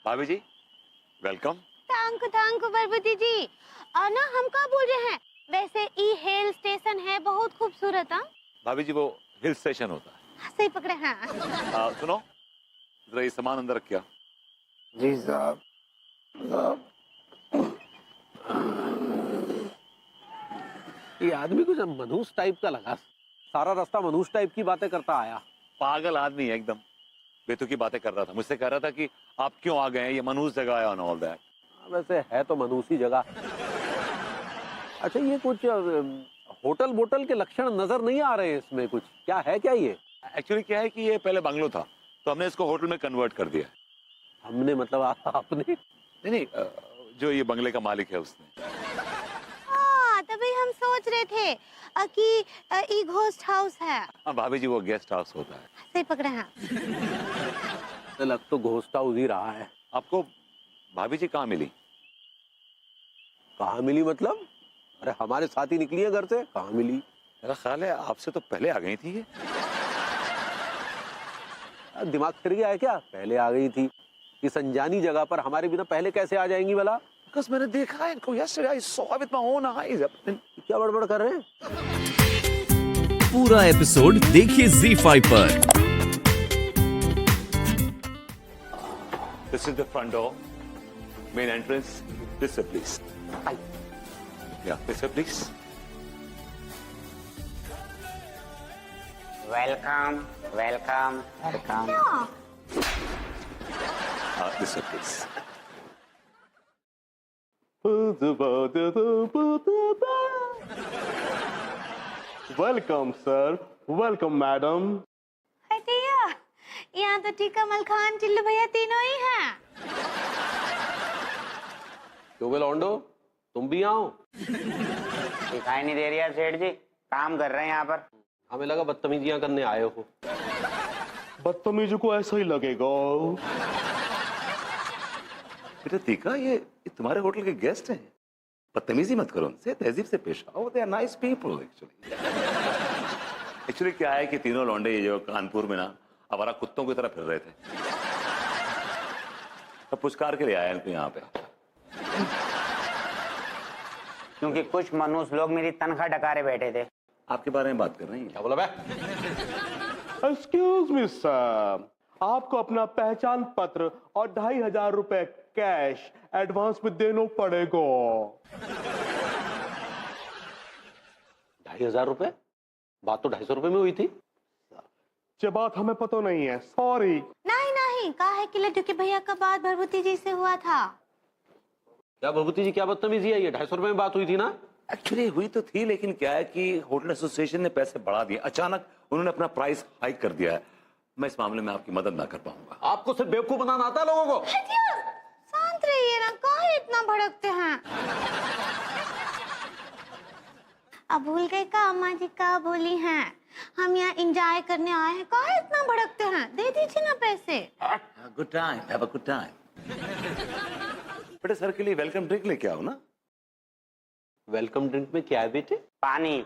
भाभी जी welcome. Thank you बरबती जी। ना हम क्या बोल रहे हैं, वैसे ई हिल स्टेशन है बहुत खूबसूरत। हाँ भाभी जी वो हिल स्टेशन होता सही पकड़े हैं। है। सुनो जरा ये सामान अंदर रखिए। जी साहब। ये आदमी कुछ मनहूस टाइप का लगा, सारा रास्ता मनहूस टाइप की बातें करता आया। पागल आदमी है एकदम, बेतुकी बातें कर रहा था, मुझसे कह रहा था कि आप क्यों आ गए हैं, ये मनहूस जगह है ऑन ऑल दैट। वैसे है तो मनहूसी जगह। अच्छा ये कुछ होटल बोटल के लक्षण नजर नहीं आ रहे हैं इसमें, कुछ क्या है क्या ये? एक्चुअली क्या है कि ये पहले बंगलो था तो हमने इसको होटल में कन्वर्ट कर दिया। हमने मतलब आपने? नहीं नहीं, जो ये बंगले का मालिक है उसने। हाँ तभी हम सोच रहे थे कि ई घोस्ट हाउस है। हाँ भाभी जी वो गेस्ट हाउस होता है। सही पकड़े हैं। लग तो घोस्ट हाउस ही रहा है। आपको भाभी जी कहाँ मिली? कहाँ मिली मतलब? अरे हमारे साथ ही निकली है घर से, कहाँ मिली? मेरा ख्याल है आपसे तो पहले आ गई थी ये। दिमाग फिर गया है क्या? पहले आ गई थी। इस अनजानी जगह पर हमारे बिना पहले कैसे आ जाएंगी भला? बिकॉज़ मैंने देखा है इनको yesterday, I saw with my own eyes। क्या बड़बड़ कर रहे हैं? पूरा एपिसोड देखिए ZEE5 पर। This is the front door, main entrance. This way, please. Yeah, this way, please. Welcome welcome welcome. This way, please. Welcome sir, welcome madam. Hatia, यहाँ तो टीका मलखान टिल्लू भैया तीनों ही हैं। क्यों बे लौंडो, तुम भी आओ? दिखाई नहीं दे रही है सेठ जी, काम कर रहे हैं यहाँ पर। हमें लगा बदतमीजियां करने आए हो। बदतमीजी को ऐसा ही लगेगा। बेटा तीका, ये तुम्हारे होटल के गेस्ट हैं, बदतमीजी मत करो उनसे, तहजीब से पेश आओ। They are nice people actually क्या है कि तीनों लौंडे ये जो कानपुर में ना आवारा कुत्तों की तरह फिर रहे थे, तो पुरस्कार के लिए आया इनको यहाँ पे। क्योंकि कुछ मनुष्य लोग मेरी तनख्वाह डकारे बैठे थे। आपके बारे में बात कर रहे हैं। क्या बोला बे? एक्सक्यूज मी सर, आपको अपना पहचान पत्र और 2500 रुपए कैश एडवांस में देना पड़ेगा। 2500 रुपए? बात तो 250 रुपए में हुई थी। ये बात हमें पता नहीं है, सॉरी। नहीं नहीं, कहा है कि लड्डू के भैया का बात भरभूति जी से हुआ था। क्या भभूति जी, क्या बदतमीजी है ये? 250 रुपए में बात हुई थी ना? एक्चुअली हुई तो थी, लेकिन क्या है कि होटल एसोसिएशन ने पैसे बढ़ा दिए, अचानक उन्होंने अपना प्राइस हाइक कर दिया है। मैं इस मामले में आपकी मदद ना कर पाऊंगा। आपको सिर्फ बेवकूफ बनाना आता है लोगों को। हटिया, शांत रहिए ना, काहे इतना भड़कते हैं? अब भूल गए का अम्मा जी का बोली हैं, हम यहाँ एंजॉय करने आए हैं, काहे इतना भड़कते हैं? दे दीजिए ना पैसे। Good time, have a good time. बेटे सर के लिए वेलकम ड्रिंक लेके आओ ना। वेलकम ड्रिंक में क्या है बेटे? पानी।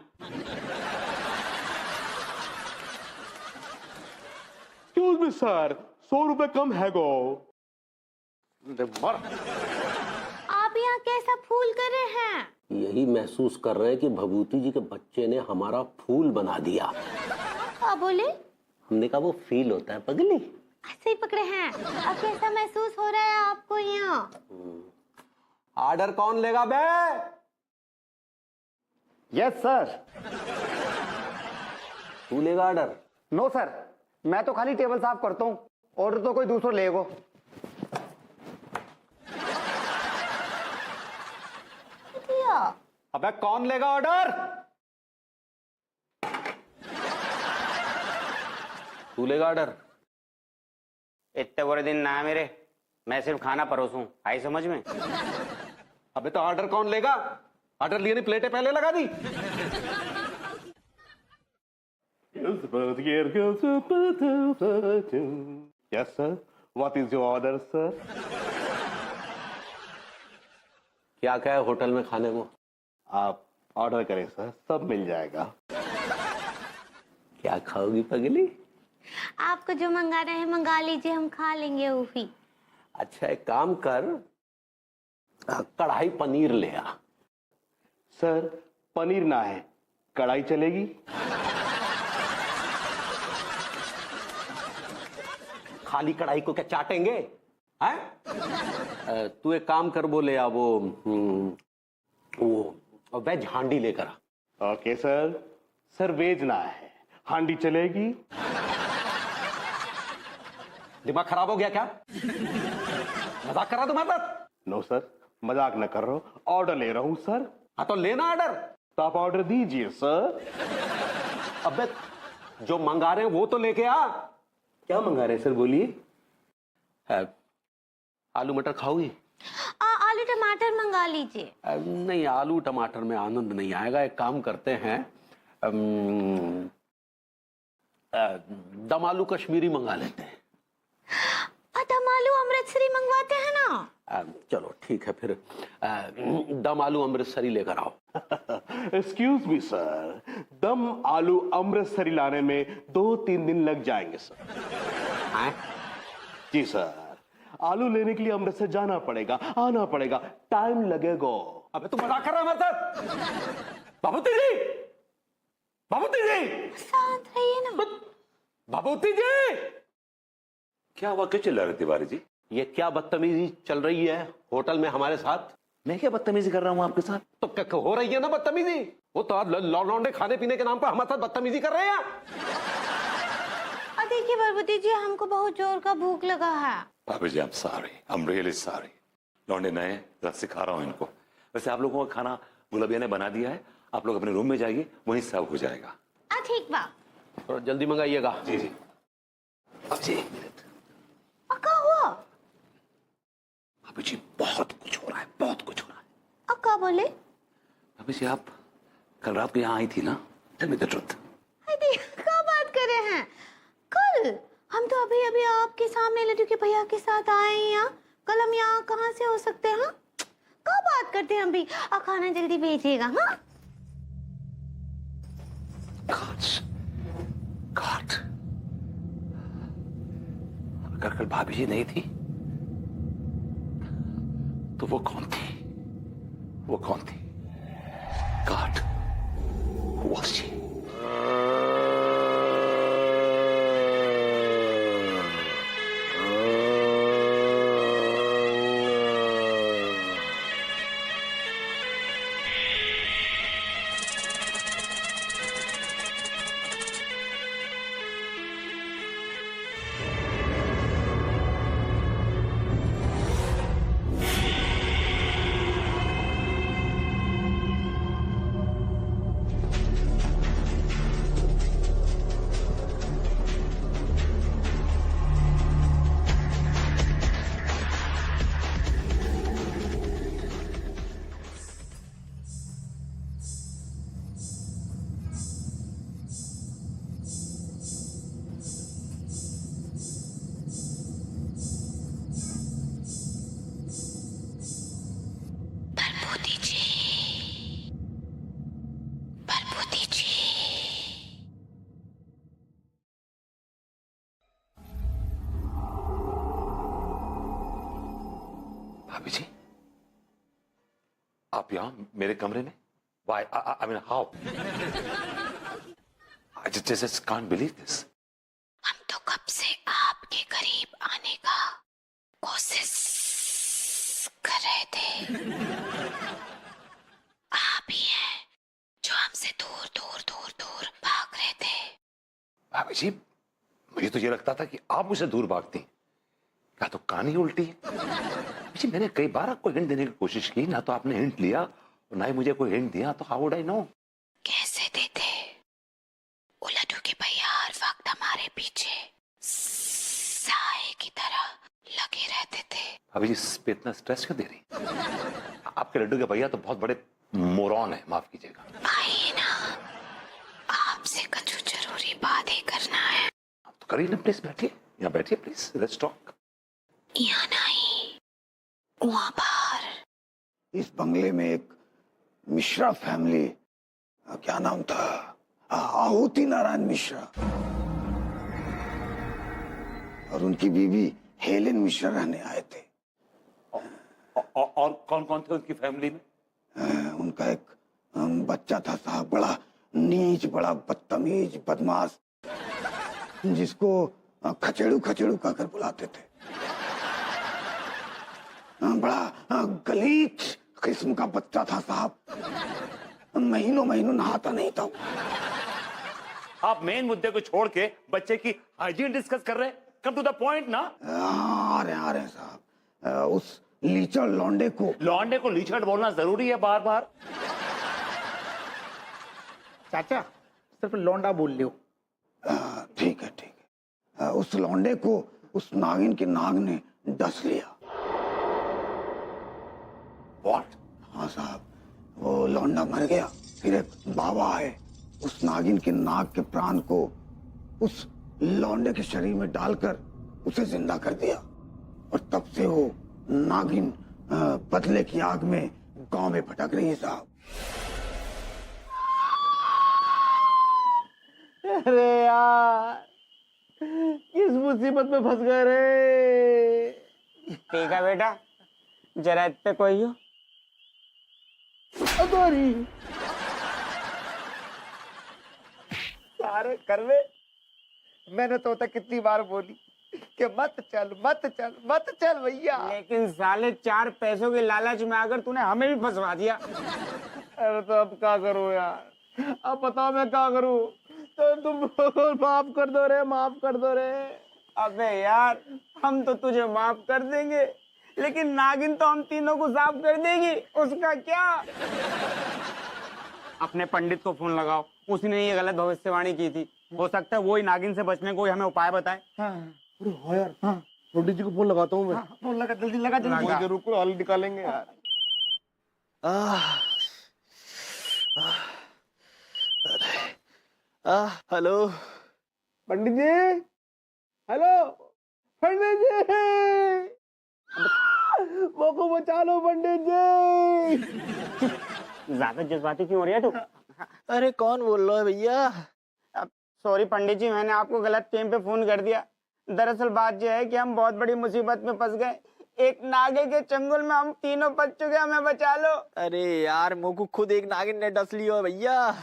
एक्सक्यूज मी सर, 100 रुपए कम है गो। आप यहाँ कैसा फूल कर रहे हैं? यही महसूस कर रहे हैं कि भभूति जी के बच्चे ने हमारा फूल बना दिया। क्या बोले? हमने कहा वो फील होता है पगली। ऐसे ही पकड़े हैं। अब कैसा महसूस हो रहा है आपको यहाँ? ऑर्डर कौन लेगा बे? Yes sir. तू लेगा ऑर्डर? नो सर, मैं तो खाली टेबल साफ करता हूँ, ऑर्डर तो कोई दूसरा लेगो। अबे कौन लेगा ऑर्डर? तू लेगा ऑर्डर? इतने बुरे दिन ना है मेरे, मैं सिर्फ खाना परोसूं, आई समझ में? अबे तो ऑर्डर कौन लेगा? ऑर्डर लिए नहीं, प्लेटें पहले लगा दी। Yes sir, what is your order sir? क्या क्या है होटल में खाने को? आप ऑर्डर करें सर, सब मिल जाएगा। क्या खाओगी पगली? आपको जो मंगा रहे हैं मंगा लीजिए, हम खा लेंगे वो भी। अच्छा एक काम कर, कढ़ाई पनीर ले आ। सर पनीर ना है, कढ़ाई चलेगी? खाली कढ़ाई को क्या चाटेंगे हैं? तू एक काम कर, वो ले आ, वो वेज हांडी लेकर आ। Okay sir. सर वेज ना है, हांडी चलेगी? दिमाग खराब हो गया क्या? मजाक कर रहा तुम्हारे साथ? नो सर, मजाक न कर रहा हूं, ऑर्डर ले रहा हूं सर। हाँ तो लेना ऑर्डर। तो आप ऑर्डर दीजिए सर। अबे जो मंगा रहे हैं वो तो लेके आ। क्या मंगा रहे हैं सर, बोलिए। आलू मटर खाओगी? आलू टमाटर मंगा लीजिए। नहीं, आलू टमाटर में आनंद नहीं आएगा। एक काम करते हैं, दम आलू कश्मीरी मंगा लेते हैं। दम आलू अमृतसरी मंगवाते हैं ना। चलो ठीक है फिर, दम आलू अमृतसरी लेकर आओ। एक्सक्यूज मी सर, दम आलू अमृतसरी लाने में 2-3 दिन लग जाएंगे सर। हैं? जी सर, आलू लेने के लिए अमृतसर जाना पड़ेगा, आना पड़ेगा, टाइम लगेगा। अबे तू मजाक कर रहा है हमारे साथ? बाबूती जी, बाबूती जी, शांत रहिए ना। बाबूती जी, क्या हुआ, क्यों चिल्ला रहे तिवारी जी? ये क्या बदतमीजी चल रही है होटल में हमारे साथ? मैं क्या बदतमीजी कर रहा हूं आपके साथ? तो क्या हो रही है ना बदतमीजी? वो तो आप लौंडे खाने पीने के नाम पर हमारे साथ बदतमीजी कर रहे हैं। देखिए बरबती जी, हमको बहुत जोर का भूख लगा है। भाभी जी, आई एम रियली सॉरी। लौंडे नए, जरा सिखा रहा हूं इनको। वैसे आप लोगों का खाना गुलाबिया ने बना दिया है, आप लोग अपने रूम में जाइए, वहीं सर्व हो जाएगा। ठीक बा। थोड़ा जल्दी मंगाइएगा। जी जी। भाभी जी, एक मिनट। क्या हुआ? भाभी जी, बहुत कुछ हो रहा है, बहुत कुछ हो रहा है। क्या बोले? भाभी जी, आप कल रात को यहाँ आई थी ना? Tell me the truth. क्या बात कर रहे हैं? कल हम तो अभी अभी आपके सामने लड्डू के भैया के साथ आए हैं यहाँ। कल हम यहाँ कहाँ से हो सकते हैं? क्या बात करते हैं हम भी? खाना जल्दी भेजिएगा। हाँ, God. अगर कल भाभी जी नहीं थी तो वो कौन थी? वो कौन थी? God. Who was she? भाभी जी, आप यहाँ मेरे कमरे में? Why? I mean, how? I just can't believe this. हम तो कब से आपके करीब आने का कोशिश कर रहे थे। आप ही हैं जो हमसे दूर दूर दूर दूर भाग रहे थे। भाभी जी, मुझे तो ये लगता था कि आप मुझे दूर भागती। क्या तो कहानी उल्टी है। जी, मैंने कई बार आपको हिंट देने की कोशिश की, ना तो आपने हिंट लिया और ना ही मुझे कोई हिंट दिया, तो हाउ वुड आई नो? कैसे देते? वो लड्डू के भैया हर वक्त हमारे पीछे साए की तरह लगे रहते थे। भाभी जी, इस पे इतना स्ट्रेस क्यों दे रही? आपके लड्डू के भैया तो बहुत बड़े मोरॉन है, माफ कीजिएगा। आइए ना, आपसे कुछ जरूरी बात ही करना है। आप तो करिए ना, प्लीज बैठिए, यहाँ बैठिए प्लीज, लेट्स टॉक। यहाँ नहीं, वहाँ बाहर। इस बंगले में एक मिश्रा फैमिली, क्या नाम था, आहुति नारायण मिश्रा, और उनकी बीवी हेलेन मिश्रा रहने आए थे। और कौन कौन थे उनकी फैमिली में? उनका एक बच्चा था साहब, बड़ा नीच, बड़ा बदतमीज, बदमाश, जिसको खचेड़ू खचेड़ू कहकर बुलाते थे। बड़ा गलीच किस्म का बच्चा था साहब, महीनों महीनों नहाता नहीं था। आप मेन मुद्दे को छोड़ के बच्चे की हाइजीन डिस्कस कर रहे हैं। कम टू द पॉइंट ना। आ रहे हैं साहब। उस लीचड़ लौंडे को लीचड़ बोलना जरूरी है बार बार? चाचा सिर्फ लौंडा बोल लियो। ठीक है ठीक है। उस लौंडे को उस नागिन के नाग ने डस लिया। व्हाट? हाँ साहब, वो लौंडा मर गया। फिर एक बाबा आए, उस नागिन के नाग के प्राण को उस लौंडे के शरीर में डालकर उसे जिंदा कर दिया। और तब से वो नागिन बदले की आग में गांव में भटक रही है साहब। अरे यार, किस मुसीबत में फंस गए रे। ठीक है बेटा, जरा इत पे कोई हो। सारे करवे, मैंने तो तक कितनी बार बोली कि मत चल मत चल मत चल भैया, लेकिन साले 4 पैसों के लालच में आकर तूने हमें भी फंसवा दिया। अरे तो अब क्या करूं यार, अब बताओ मैं क्या करूं। तो तुम माफ कर दो रे, माफ कर दो रे। अबे यार, हम तो तुझे माफ कर देंगे, लेकिन नागिन तो हम तीनों को साफ कर देगी। उसका क्या? अपने पंडित को फोन लगाओ, उसने ये गलत भविष्यवाणी की थी। हो सकता है वो ही नागिन से बचने को हमें उपाय बताए। अरे हो यार, पंडित जी को फोन लगाता हूँ मैं। फोन लगा, जल्दी लगा, जल्दी लगा। रुको, हल निकालेंगे यार। हेलो पंडित जी, हेलो पंडित जी, वो को बचा लो पंडित जी। ज्यादा जज्बाती क्यों हो रही है तू? अरे कौन बोल रहा है भैया? सॉरी पंडित जी, मैंने आपको गलत टाइम पे फोन कर दिया। दरअसल बात यह है कि हम बहुत बड़ी मुसीबत में फंस गए। एक नागे के चंगुल में हम तीनों फंस चुके, हमें बचा लो। अरे यार, मुझ को खुद एक नागिन ने डस लियो है भैया।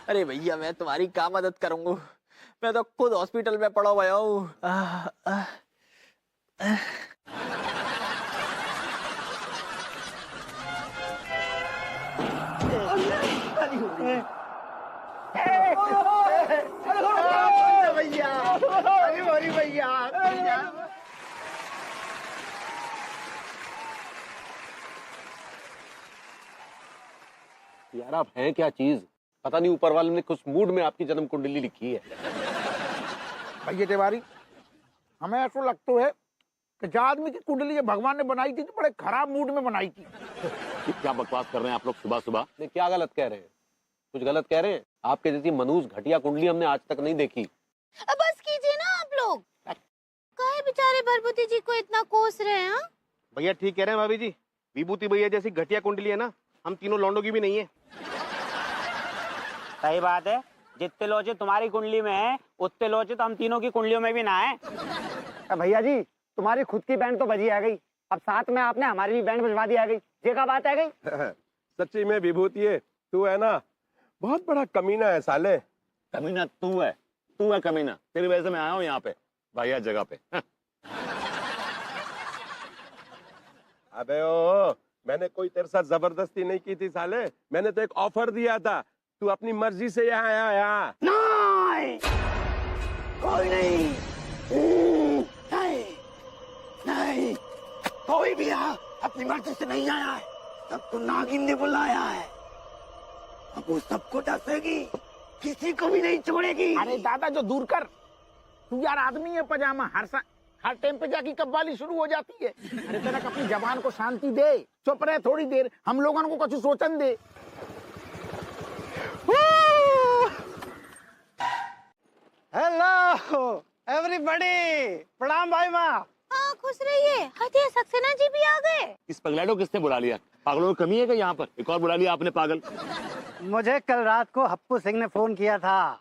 अरे भैया, मैं तुम्हारी क्या मदद करूंगा? मैं तो खुद हॉस्पिटल में पड़ा हुआ हूँ। यार आप हैं क्या चीज? पता नहीं ऊपर वाले ने कुछ मूड में आपकी जन्म कुंडली लिखी है। भैया तिवारी, हमें ऐसा लगता है कि जो आदमी की कुंडली ये भगवान ने बनाई थी तो बड़े खराब मूड में बनाई थी। क्या बकवास कर रहे हैं आप लोग सुबह सुबह? नहीं, क्या गलत कह रहे हैं? कुछ गलत कह रहे हैं? आपके जैसी मनूस घटिया कुंडली हमने आज तक नहीं देखी। अब बस कीजिए ना आप लोग, काहे बेचारे भरभूति जी को इतना कोस रहे हैं? भैया ठीक कह रहे हैं भाभी जी, विभूति भैया जैसी घटिया कुंडली है ना, हम तीनों लौंडों की भी नहीं है। सही बात है, जितने लोचे तुम्हारी कुंडली में है, उतने लोचे तो हम तीनों की कुंडलियों में भी ना है। भैया जी, तुम्हारी खुद की बैंड तो बजी आ गई, अब साथ में आपने हमारी भी बैंड बजवा दी आ गई। ये क्या बात आ गई? सच्ची में विभूति है, तू है ना बहुत बड़ा कमीना है साले। कमीना तू है कमीना। तेरी वजह से मैं आया हूँ यहाँ पे, भैया जगह पे। अबे ओ, मैंने कोई तेरे साथ जबरदस्ती नहीं की थी साले, मैंने तो एक ऑफर दिया था, तू अपनी मर्जी से यहाँ आया। यहाँ नहीं, कोई नहीं, नहीं, नहीं, कोई भी यहाँ अपनी मर्जी से नहीं आया है, सबको नागिन ने बुलाया है। अब वो सबको डसेगी, किसी को भी नहीं छोड़ेगी। अरे दादा जो दूर कर, तू यार आदमी है पजामा, हर टाइम पे जाके कव्वाली शुरू हो जाती है। अरे तेरा अपनी जबान को शांति दे, चुप रहे थोड़ी देर, हम लोगों को कुछ सोचन दे। हेलो एवरीबॉडी, प्रणाम भाई माँ। हाँ खुश रहिए। हथिया सक्सेना जी भी आ गए। इस पगलैडो किसने बुला लिया? पागलों में कमी है क्या यहाँ पर? एक और बुला लिया आपने पागल। मुझे कल रात को हप्पू सिंह ने फोन किया था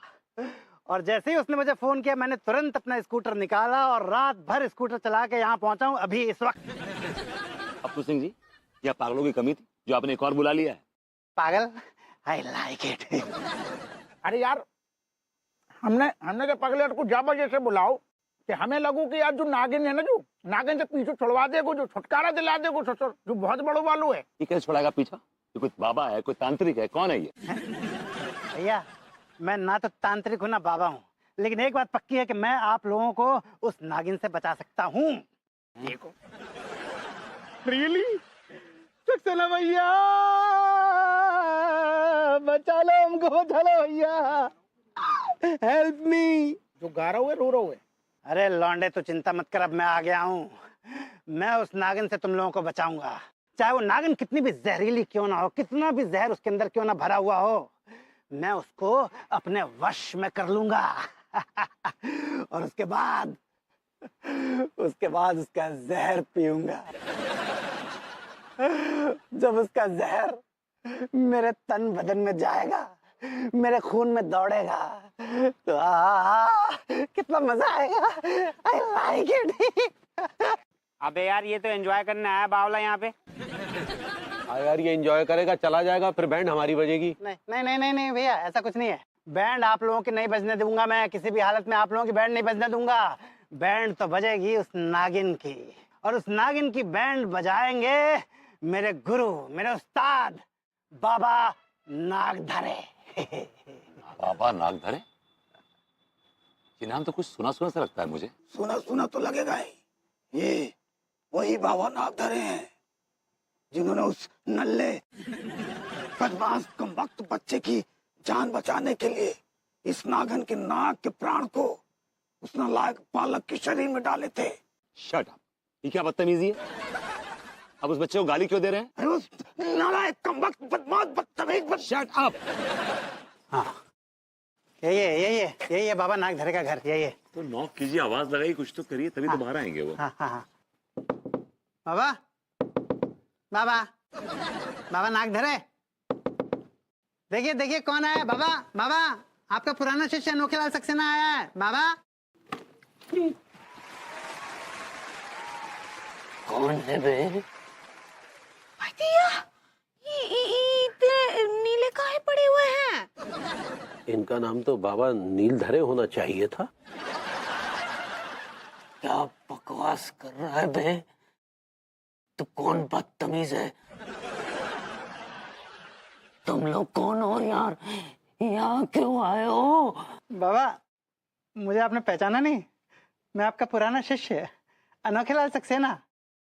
और जैसे ही उसने मुझे फोन किया मैंने तुरंत अपना स्कूटर निकाला और रात भर स्कूटर चला के यहाँ पहुंचा हूँ अभी इस वक्त। अपू सिंह जी, क्या पागलों की कमी थी जो आपने एक और बुला लिया है? पागल, आई लाइक इट। अरे यार, हमने के पगले को जाबा जैसे बुलाओ कि हमें लगू कि यार जो नागिन है ना, जो नागिन से पीछे छुड़वा देगो, जो छुटकारा दिला देगो ससुर, जो बहुत बड़ो वालू है। ये कैसे छोड़ेगा पीछा? ये कोई बाबा है, कोई तांत्रिक है, कौन है ये? भैया मैं ना तो तांत्रिक हूँ ना बाबा हूँ, लेकिन एक बात पक्की है कि मैं आप लोगों को उस नागिन से बचा सकता हूँ। देखो रियली सक्सेना भैया, बचा लो हमको, बचा लो भैया, हेल्प मी। जो गा रहा हुआ रो रहा हुआ। अरे लौंडे तो चिंता मत कर, अब मैं आ गया हूँ। मैं उस नागिन से तुम लोगों को बचाऊंगा, चाहे वो नागिन कितनी भी जहरीली क्यों ना हो, कितना भी जहर उसके अंदर क्यों ना भरा हुआ हो, मैं उसको अपने वश में कर लूंगा। और उसके बाद उसका जहर पीऊंगा। जब उसका जहर मेरे तन बदन में जाएगा, मेरे खून में दौड़ेगा, तो कितना मजा आएगा। I like it. अबे यार ये तो एंजॉय करने आया बावला यहाँ पे। यार ये एंजॉय करेगा, चला जाएगा, फिर बैंड हमारी बजेगी। नहीं भैया, ऐसा कुछ नहीं है। बैंड आप लोगों की नहीं बजने दूंगा मैं, किसी भी हालत में आप लोगों की बैंड नहीं बजने दूंगा। बैंड तो बजेगी उस नागिन की, और उस नागिन की बैंड बजाएंगे मेरे गुरु, मेरे उस्ताद बाबा नागधरे। बाबा नागधरे? ये नाम तो कुछ सुना सुना सा लगता है मुझे। सुना सुना तो लगेगा ही, ये वही बाबा नागधरे हैं जिन्होंने उस नल्ले बदमाश कमबख्त बच्चे की जान बचाने के लिए इस नागन के नाग के प्राण को उस नालायक बालक के शरीर में डाले थे। शट अप, ये क्या बदतमीजी है? अब उस बच्चे को गाली क्यों दे रहे हैं? अरे उस नालायक कमबख्त बदमाश बदतमीज शट अप। हाँ यही है बाबा नागधरे का घर, यही है। तो नॉक कीजिए, आवाज लगाइए, कुछ तो करिए, तभी तो बाहर आएंगे वो। हाँ। बाबा नागधरे, देखिए कौन आया। बाबा आपका पुराना शिष्य अनोखेलाल सक्सेना आया है। बाबा कौन है बे? भैया इतने नीले काहे पड़े हुए हैं? इनका नाम तो बाबा नीलधरे होना चाहिए था। क्या बकवास कर रहा है बे? तू कौन बदतमीज है? तुम लोग कौन हो यार? यहाँ क्यों आए हो? बाबा मुझे आपने पहचाना नहीं? मैं आपका पुराना शिष्य अनोखेलाल सक्सेना।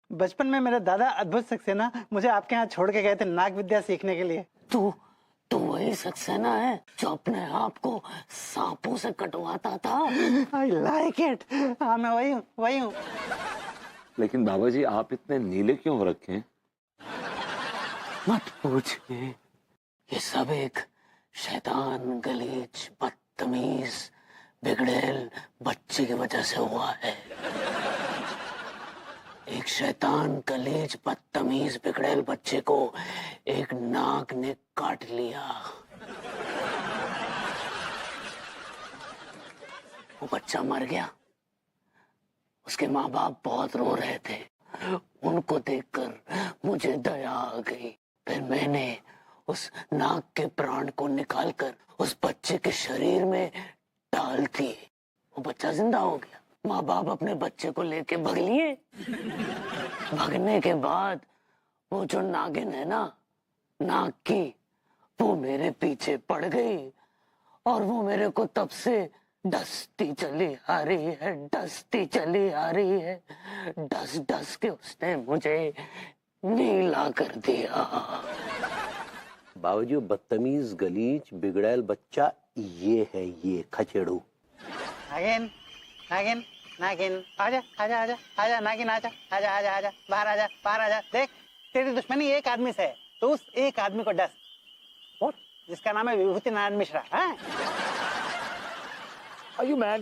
बचपन में मेरे दादा अद्भुत सक्सेना मुझे आपके यहाँ छोड़ के गए थे नाग विद्या सीखने के लिए। तू वही सक्सेना है जो अपने आप को सांपों से कटवाता था? I like it. हाँ मैं वही हूँ। लेकिन बाबा जी आप इतने नीले क्यों हो रखे हैं? मत पूछ, ये सब एक शैतान, गलीज, बदतमीज, बिगड़ेल बच्चे की वजह से हुआ है। एक शैतान, गलीज, बदतमीज, बिगड़ेल बच्चे को एक नाग ने काट लिया। वो बच्चा मर गया। उसके माँ बाप बहुत रो रहे थे। उनको देखकर मुझे दया आ गई। फिर मैंने उस नाग के प्राण को निकालकर उस बच्चे के शरीर में डाल दिए। वो बच्चा जिंदा हो गया। माँ बाप अपने बच्चे को लेके भाग लिए। भागने के बाद वो जो नागिन है ना, नाग की, वो मेरे पीछे पड़ गई और वो मेरे को तब से डसती चली आ रही है, डसती चली आ रही है। डस डस के उसने मुझे नीला कर दिया। बाबूजी बदतमीज, गलीज, बिगड़ैल बच्चा ये है, ये खचेड़ू। नागिन आजा नागिन आजा बाहर आजा। देख तेरी दुश्मनी एक आदमी से है, तो उस एक आदमी को डस, जिसका नाम है विभूति Narayan Mishra. Are you mad?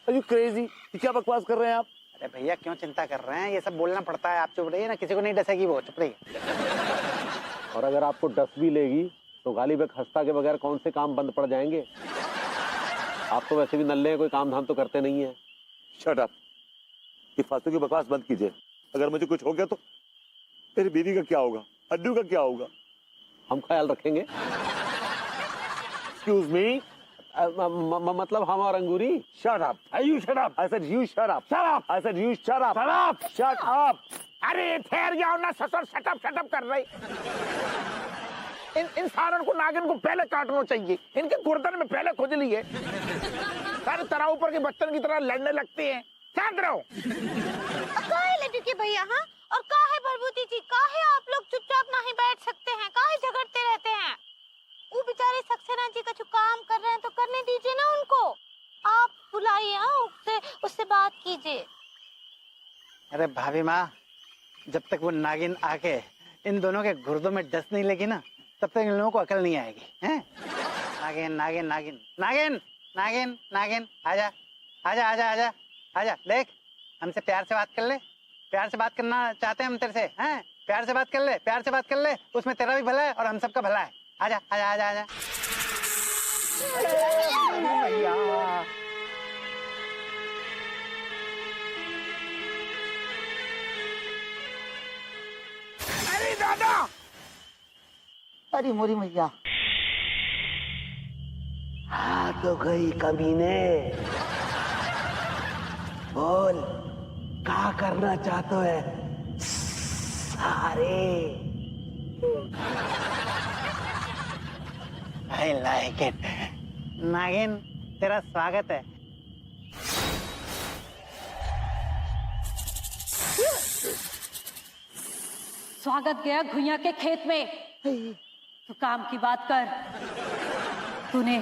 Are you crazy? क्या बकवास कर रहे हैं आप? अरे भैया क्यों चिंता कर रहे हैं, ये सब बोलना पड़ता है। आप चुप रहिए ना, किसी को नहीं डसेगी वो, चुप रहिए। और अगर आपको डस भी लेगी तो गाली पे खस्ता के बगैर कौन से काम बंद पड़ जाएंगे? आप तो वैसे भी नल्ले हैं, कोई काम धाम तो करते नहीं है। शट अप, ये फालतू की बकवास बंद कीजिए। अगर मुझे कुछ हो गया तो तेरी बीवी का क्या होगा, अड्डू का क्या होगा? हम ख्याल रखेंगे। एक्सक्यूज मी, मतलब हम और Angoori. Shut up, you shut up, I said you shut up, shut up, I said you shut up, shut up, shut up. अरे ठहर जाओ ना ससुर, शटअप कर रही। इन सारों को नागिन को पहले काटना चाहिए, इनके गर्दन में पहले खुद लिए सारे तरह ऊपर के बच्चन की तरह लड़ने लगते हैं। शांत रहो। काहे लड्डू के भैया, हाँ? और काहे भरभूति जी, काहे आप लोग चुपचाप नहीं बैठ सकते हैं? काहे झगड़ते रहते हैं? वो बेचारे सक्सेना जी का जो काम कर रहे हैं तो करने दीजिए ना उनको। आप बुलाइए, हाँ, उससे बात कीजिए। अरे भाभी माँ, जब तक वो नागिन आके इन दोनों के गुर्दों में डस नहीं लगी ना, तब तक इन लोगों को अकल नहीं आएगी। हैं? नागिन नागिन नागिन नागिन नागिन नागिन, आजा आजा आजा आजा आजा, देख हमसे प्यार से बात कर ले। प्यार से बात करना चाहते हैं हम तेरे से, हैं? प्यार से बात कर ले, प्यार से बात कर ले, उसमें तेरा भी भला है और हम सबका भला है। आजा आजा आजा आजा। अरे दादा, अरे मोरी मैया, हाँ तो गई कमीने, बोल क्या करना चाहते है सारे? I like it. नागिन, तेरा स्वागत है। स्वागत गया घुइया के खेत में। तू काम की बात कर, तूने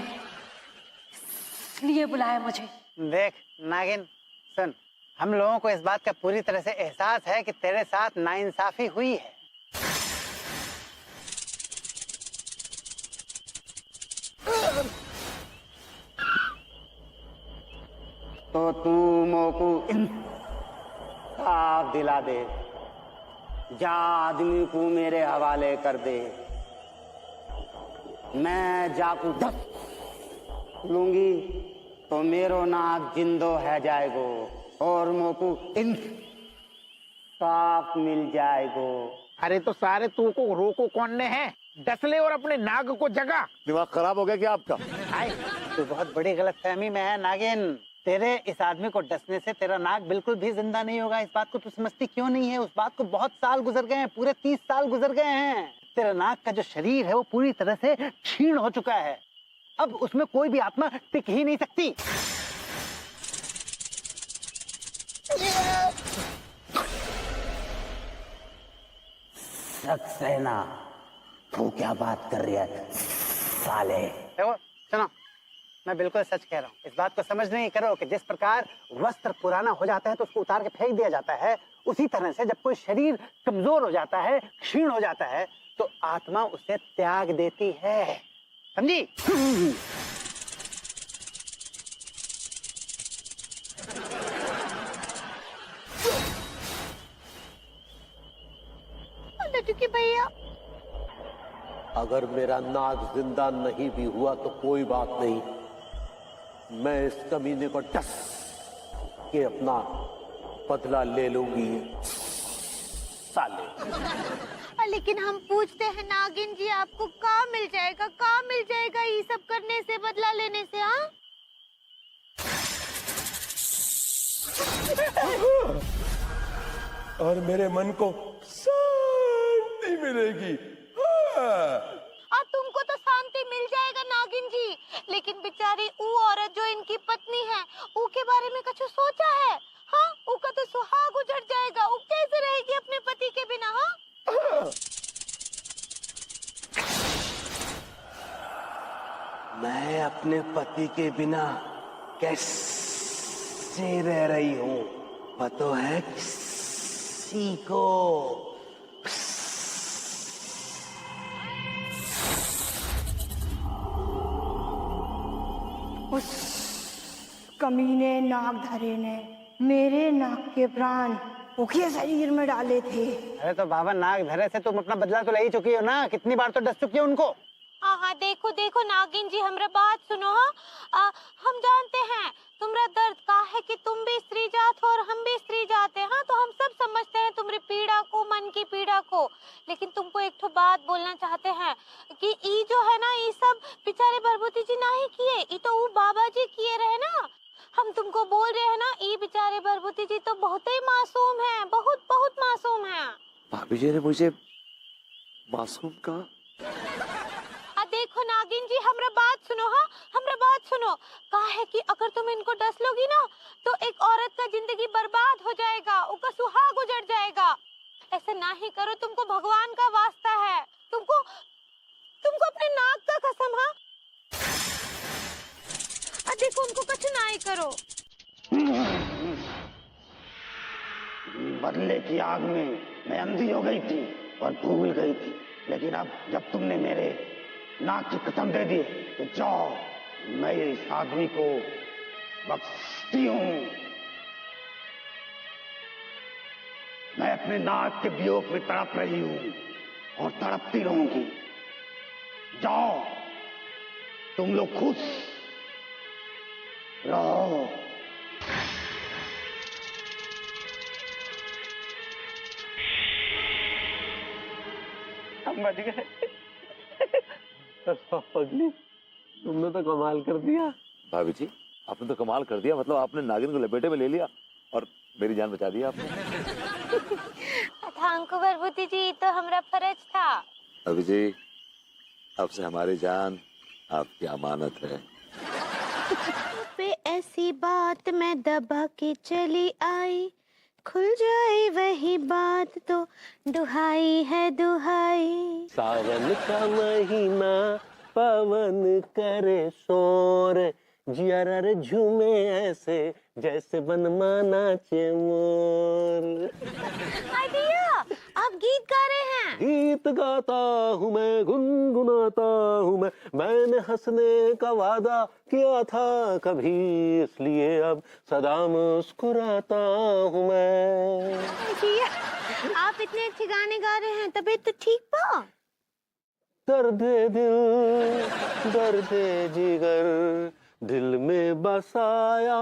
इसलिए बुलाया मुझे। देख नागिन, सुन, हम लोगों को इस बात का पूरी तरह से एहसास है कि तेरे साथ नाइंसाफी हुई है। तो तू मोकू इंसाफ दिला दे, जा आदमी को मेरे हवाले कर दे, मैं जाकू दस लूंगी तो मेरो नाक जिंदो है जाएगो और मोकू इंसाफ मिल जाएगो। अरे तो सारे तू को रोको कौन ने है? डसले और अपने नाग को जगा। दिमाग खराब हो गया क्या आपका? हाय, तू बहुत बड़ी गलतफहमी में है नागिन। तेरे इस आदमी को डसने से तेरा नाक बिल्कुल भी जिंदा नहीं होगा। इस बात को तू समझती क्यों नहीं है? उस बात को बहुत साल गुजर गए हैं, पूरे 30 साल गुजर गए हैं। तेरा नाक का जो शरीर है वो पूरी तरह से क्षीण हो चुका है। अब उसमें कोई भी आत्मा टिक ही नहीं सकती। सक्सेना, तू क्या बात कर रही है साले? देखो सुनो, मैं बिल्कुल सच कह रहा हूँ। इस बात को समझ नहीं करो कि जिस प्रकार वस्त्र पुराना हो जाता है तो उसको उतार के फेंक दिया जाता है, उसी तरह से जब कोई शरीर कमजोर हो जाता है, क्षीण हो जाता है, तो आत्मा उसे त्याग देती है। समझी? लड्डू भैया, अगर मेरा नाग जिंदा नहीं भी हुआ तो कोई बात नहीं, मैं इस कमीने को डस के अपना बदला ले लूंगी साले। लेकिन हम पूछते हैं नागिन जी, आपको का मिल जाएगा ये सब करने से, बदला लेने से? हाँ, और मेरे मन को शांति मिलेगी। और तुमको तो शांति मिल जाएगा नागिन जी, लेकिन बेचारी वो औरत जो इनकी पत्नी है, उसके बारे में कुछ सोचा है? हाँ, उसका तो सुहाग उजड़ जाएगा। वो कैसे रहेगी अपने पति के बिना? हाँ, मैं अपने पति के बिना कैसे रह रही हूँ पता है किसी को? उस कमीने नागधरे ने मेरे नाक के प्राण उसके शरीर में डाले थे। अरे तो बाबा, नाग धरे से तुम अपना बदला तो ले ही चुकी हो ना, कितनी बार तो डस चुकी हो उनको। हाँ हाँ, देखो देखो नागिन जी, हमरा बात सुनो। हाँ, हम जानते हैं तुम्हारा दर्द का है कि तुम भी स्त्री जात हो और हम भी स्त्री जात हैं। हाँ, तो हम सब समझते हैं तुम्हारी पीड़ा को, मन की पीड़ा को। लेकिन तुमको एक तो बात बोलना चाहते हैं कि ई जो है ना, ये सब बेचारे भरभूति जी ना ही किए, ये तो वो बाबा जी किए रहे ना। हम तुमको बोल रहे हैं ना, ये बेचारे भरभूति जी तो बहुत ही मासूम हैं, बहुत बहुत मासूम हैं। भाभी जी ने मुझे मासूम कहा? देखो नागिन जी, हमरा बात सुनो। हाँ, हमरा बात सुनो। कहा है कि अगर तुम इनको डस लोगी ना, तो एक औरत का जिंदगी बर्बाद हो जाएगा, उसका सुहाग उजड़ जाएगा। ऐसे ना ही करो, तुमको भगवान का वास्ता है, तुमको अपने नाक का कसम। हाँ, देखो उनको कुछ ना ही करो। बदले की आग में मैं अंधी हो गई थी और भूल गई थी, लेकिन अब जब तुमने मेरे नाक की कसम दे दी तो जाओ, मैं इस आदमी को बख्शती हूं। मैं अपने नाक के वियोग में तड़प रही हूं और तड़पती रहूंगी। जाओ, तुम लोग खुश रहो। हम बच गए। पगली, तुमने तो कमाल कर दिया। भाभी जी, आपने तो कमाल कर दिया। मतलब आपने नागिन को लपेटे में ले लिया और मेरी जान बचा दी आपने। थांको भरभूति जी, तो हमरा फर्ज था। भाभी जी, आपसे हमारी जान आपकी अमानत है। पे ऐसी बात मैं दबा के चली आई, खुल जाए वही बात तो दुहाई है दुहाई। सावन का महीना पवन करे शोर, जियारा रे झूमे ऐसे जैसे बनमाना चे मोर। आप गीत गा रहे हैं? गीत गाता हूँ मैं, गुनगुनाता हूँ मैं, मैंने हंसने का वादा किया था कभी, इसलिए अब सदा मुस्कुराता हूँ मैं। आप इतने अच्छे गाने गा रहे हैं, तबीयत तो ठीक पा? दर्दे दिल, दर्दे जिगर, दिल में बसाया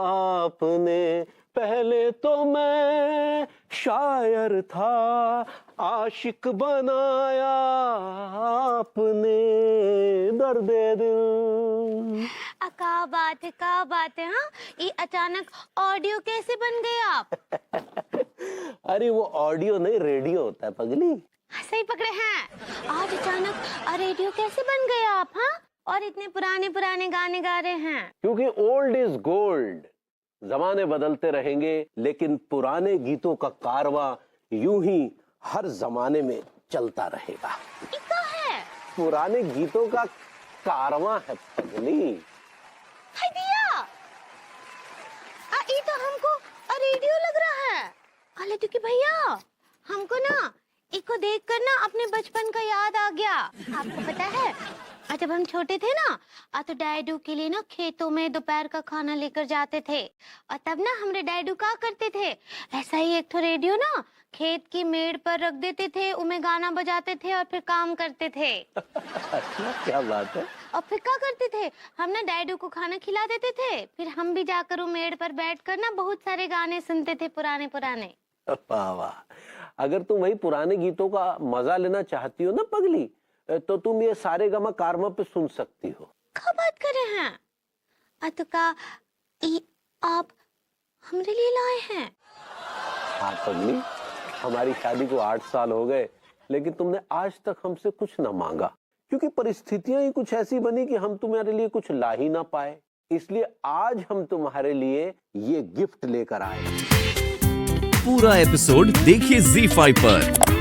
आपने। पहले तो मैं शायर था, आशिक बनाया आपने। दर्दे दिल। क्या बात है। हाँ, ये अचानक ऑडियो कैसे बन गए आप? अरे वो ऑडियो नहीं, रेडियो होता है पगली। सही पकड़े हैं। आज अचानक रेडियो कैसे बन गए आप? हाँ, और इतने पुराने पुराने गाने गा रहे हैं। क्योंकि ओल्ड इज गोल्ड। जमाने बदलते रहेंगे, लेकिन पुराने गीतों का कारवां यूं ही हर जमाने में चलता रहेगा। क्या है? पुराने गीतों का कारवां है पगली। ये तो हमको रेडियो लग रहा है। अले तो कि भैया, हमको ना इसको देखकर ना अपने बचपन का याद आ गया। आपको पता है, जब हम छोटे थे ना, तो डैडू के लिए ना खेतों में दोपहर का खाना लेकर जाते थे, और तब ना हमारे डैडू क्या करते थे, ऐसा ही एक तो रेडियो ना खेत की मेड़ पर रख देते थे, उनमें गाना बजाते थे और फिर काम करते थे। क्या बात है। और फिर क्या करते थे, हम ना डैडू को खाना खिला देते थे, फिर हम भी जाकर वो मेड़ पर बैठकर ना बहुत सारे गाने सुनते थे, पुराने पुराने। वाह वाह। अगर तुम वही पुराने गीतों का मजा लेना चाहती हो ना पगली, तो तुम ये सारे गामा कारवा पे सुन सकती हो। क्या बात कर रहे हैं? तो का आप हमरे लिए लाए हैं? हाँ पगली, हमारी शादी को 8 साल हो गए, लेकिन तुमने आज तक हमसे कुछ न मांगा, क्योंकि परिस्थितियां ही कुछ ऐसी बनी कि हम तुम्हारे लिए कुछ ला ही ना पाए। इसलिए आज हम तुम्हारे लिए ये गिफ्ट लेकर आए। पूरा एपिसोड देखिए ZEE5 पर।